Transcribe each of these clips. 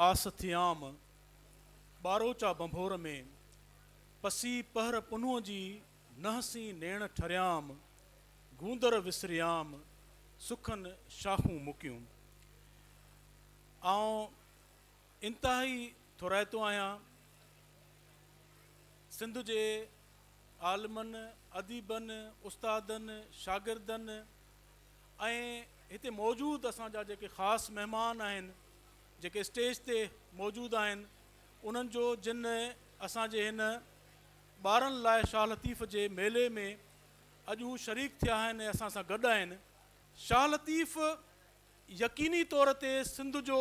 आस थियाम बारोचा बंभोर में पसी पहर पुनो जी नहसी नेण ठरियाम गूंदर विसरियाम सुखन शाहूं मुकियूं। इंतहाई थोराइतो आहियां सिंध जे आलमनि, अदीबनि, उस्तादनि, शागिर्दनि ऐं हिते मौजूदु असांजा जेके ख़ासि महिमान आहिनि, जेके स्टेज ते मौजूदु आहिनि, उन्हनि जो जिन असांजे हिन ॿारनि लाइ शाह लतीफ़ जे मेले में अॼु हू शरीक थिया आहिनि ऐं असां सां गॾु आहिनि। शाह लतीफ़ यकीनी तौर ते सिंध जो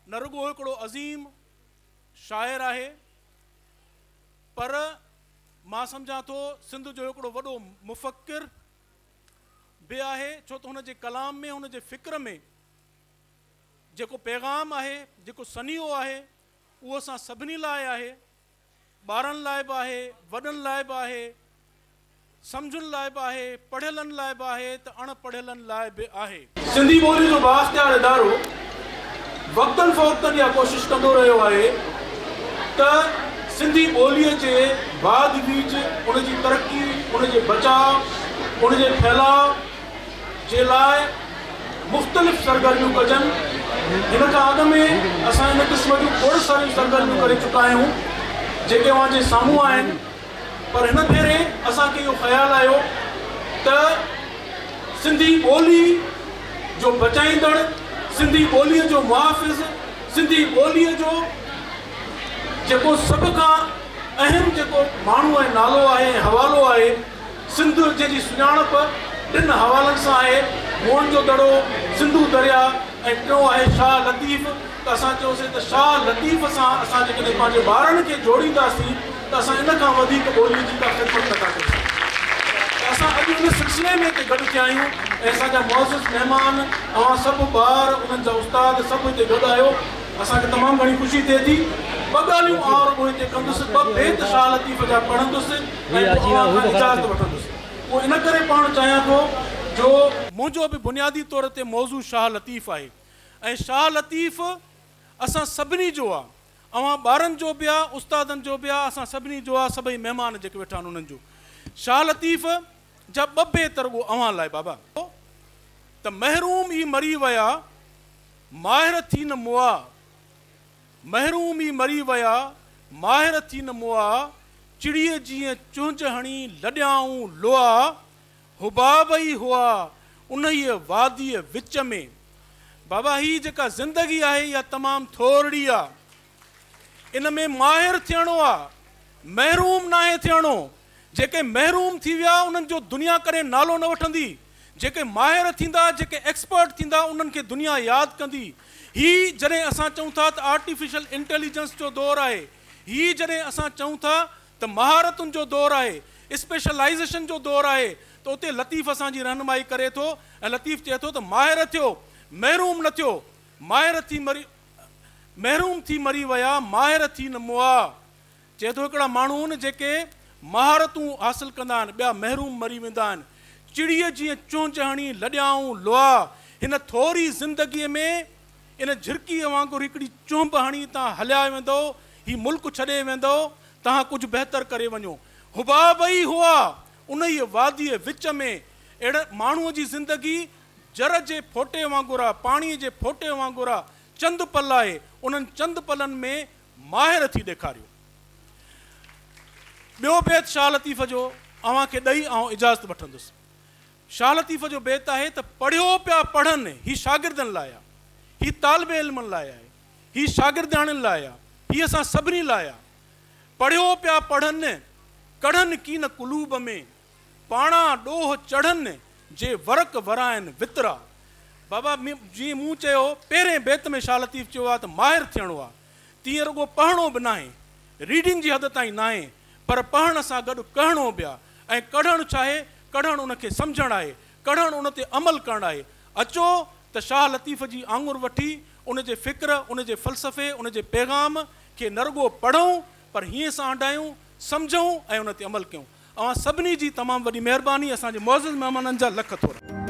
न रुॻो हिकिड़ो अज़ीम शाइर आहे, पर मां सम्झां थो सिंध जो हिकिड़ो वॾो मुफ़क्किर बि आहे, छो त हुन जे कलाम में, हुन जे फ़िक्र में जेको पैगाम आहे, जेको सनियो आहे, उहो असां सभिनी लाइ आहे, ॿारनि लाइ बि आहे, वॾनि लाइ बि आहे, सम्झुनि लाइ बि आहे, पढ़ियलनि लाइ बि आहे, त अणपढ़ियलनि लाइ बि आहे। सिंधी ॿोली जो बाख़्तियार इदारो वक़्तनि फ़वक़्तनि इहा कोशिशि कंदो रहियो आहे त सिंधी ॿोलीअ जे वाद वीज, उनजी तरक़ी, उनजे बचाव, उनजे फैलाव जे लाइ मुख़्तलिफ़ सरगर्मियूं कजनि। हिन खां अॻु में असां हिन क़िस्म जूं खोड़ सारियूं सरगर्मियूं करे चुका आहियूं जेके अव्हां जे साम्हूं आहिनि, पर हिन भेरे असांखे इहो ख़्यालु आयो त सिंधी ॿोली जो बचाईंदड़, सिंधी ॿोलीअ जो मुहाफ़िज़, सिंधी ॿोलीअ जो जेको सभ खां अहम जेको माण्हू ऐं नालो आहे, हवालो आहे, सिंध जंहिंजी सुञाणप टिनि हवालनि सां आहे, मोहन जो दड़ो, सिंधू दरिया ऐं टियों आहे शाह लतीफ़। त असां चयोसीं त शाह लतीफ़ सां असां जेकॾहिं पंहिंजे ॿारनि खे जोड़ींदासीं त असां इन खां वधीक ॿोलीअ जी का ख़िदमत नथा करे सघूं। त असां अॼु उन सिलसिले में हिते गॾु थिया आहियूं ऐं असांजा मुअज़्ज़िज़ महिमान, अव्हां सभु ॿार, उन्हनि जा उस्ताद सभु हिते गॾु आहियो। असांखे तमामु घणी ख़ुशी थिए थी। ॿ ॻाल्हियूं और रुॻो हिते कंदुसि, ॿ बेत शाह लतीफ़ जा पढ़ंदुसि ऐं इजाज़त वठंदुसि। उहो इन करे पढ़णु चाहियां थो जो मुंहिंजो बि बुनियादी तौर ते मौज़ू शाह लतीफ़ आहे ऐं शाह लतीफ़ असां सभिनी जो आहे, अव्हां ॿारनि जो बि आहे, उस्तादनि जो बि आहे, असां सभिनी जो आहे, सभई महिमान जेके वेठा आहिनि उन्हनि जो। शाह लतीफ़ जा ॿ बेत रुॻो अव्हां लाइ बाबा त महरूम ई मरी विया माहिर थी न मुआ, महरूम ई मरी विया माहिर थी न मुआ, चिड़ीअ जीअं चुंझ हणी लॾियाऊं लोआ, हुबाब ई हुआ उन ई वादीअ विच में। बाबा ही जेका ज़िंदगी आहे इहा तमामु थोरी आहे, इन में माहिर थियणो आहे, महरूम नाहे थियणो। जेके महरूम थी विया उन्हनि जो दुनिया करे नालो न वठंदी, जेके माहिर थींदा, जेके एक्सपर्ट थींदा, उन्हनि खे दुनिया यादि कंदी। ही जॾहिं असां चऊं था त आर्टिफिशियल इंटेलिजेंस जो दौरु आहे, ही जॾहिं असां चऊं था त महारतुनि जो दौरु आहे, स्पेशलाइज़ेशन जो दौरु आहे, त उते लतीफ़ असांजी रहनुमाई करे थो ऐं लतीफ़ चए थो त माहिर थियो, महरूम न थियो। महरूम थी मरी विया माहिर थी न मुआ। चए थो हिकिड़ा माण्हू आहिनि जेके महारतूं हासिलु कंदा आहिनि, ॿिया महरूम मरी वेंदा आहिनि। चिड़ीअ जीअं चुंझ हणी लॾियाऊं लोआ, हिन थोरी ज़िंदगीअ में इन झिरकीअ वांगुरु हिकिड़ी चुंभ हणी तव्हां हलिया वेंदो, ही मुल्क छॾे वेंदो, तव्हां कुझु बहितर करे वञो। हुबाब ई हुआ उन ई वादीअ विच में। अहिड़े माण्हूअ जी ज़िंदगी जर जे फोटे वांगुरु आहे, पाणीअ जे फोटे वांगुरु आहे, चंद पल आहे, उन्हनि चंद पलनि में माहिर थी ॾेखारियो। ॿियो बेत शाह लतीफ़ जो अव्हांखे ॾेई ऐं इजाज़त वठंदुसि। शाह लतीफ़ जो बेत आहे त पढ़ियो पिया पढ़नि, ही शागिर्दनि लाइ आहे, ही तालिब इल्मनि लाइ आहे, ही शागिर्दाणनि लाइ आहे, ही असां सभिनी लाइ आहे। पढ़ियो पिया पढ़नि कढ़नि की न कुलूब में, पाणा ॾोह चढ़नि जे वर्क वराइनि वितरा। बाबा जीअं मूं चयो पहिरें बेत में शाह लतीफ़ चयो आहे त माहिर थियणो आहे, तीअं रुॻो पढ़णो बि नाहे, रीडिंग जी हद ताईं नाहे, पर पढ़ण सां गॾु कढ़णो बि आहे। ऐं कढ़णु छा आहे? कढ़णु उनखे सम्झणु आहे, कढ़णु उन ते अमल करणु आहे। अचो त शाह लतीफ़ जी आङुर वठी उन जे फ़िक्र, उन जे फ़लसफ़े, उन जे पैगाम खे न रुॻो पढ़ूं पर हीअं सां हटायूं, सम्झूं ऐं उन ते अमल कयूं। अव्हां सभिनी जी तमामु वॾी महिरबानी। असांजे मुअज़्ज़िज़ महिमाननि जा लख थोरा।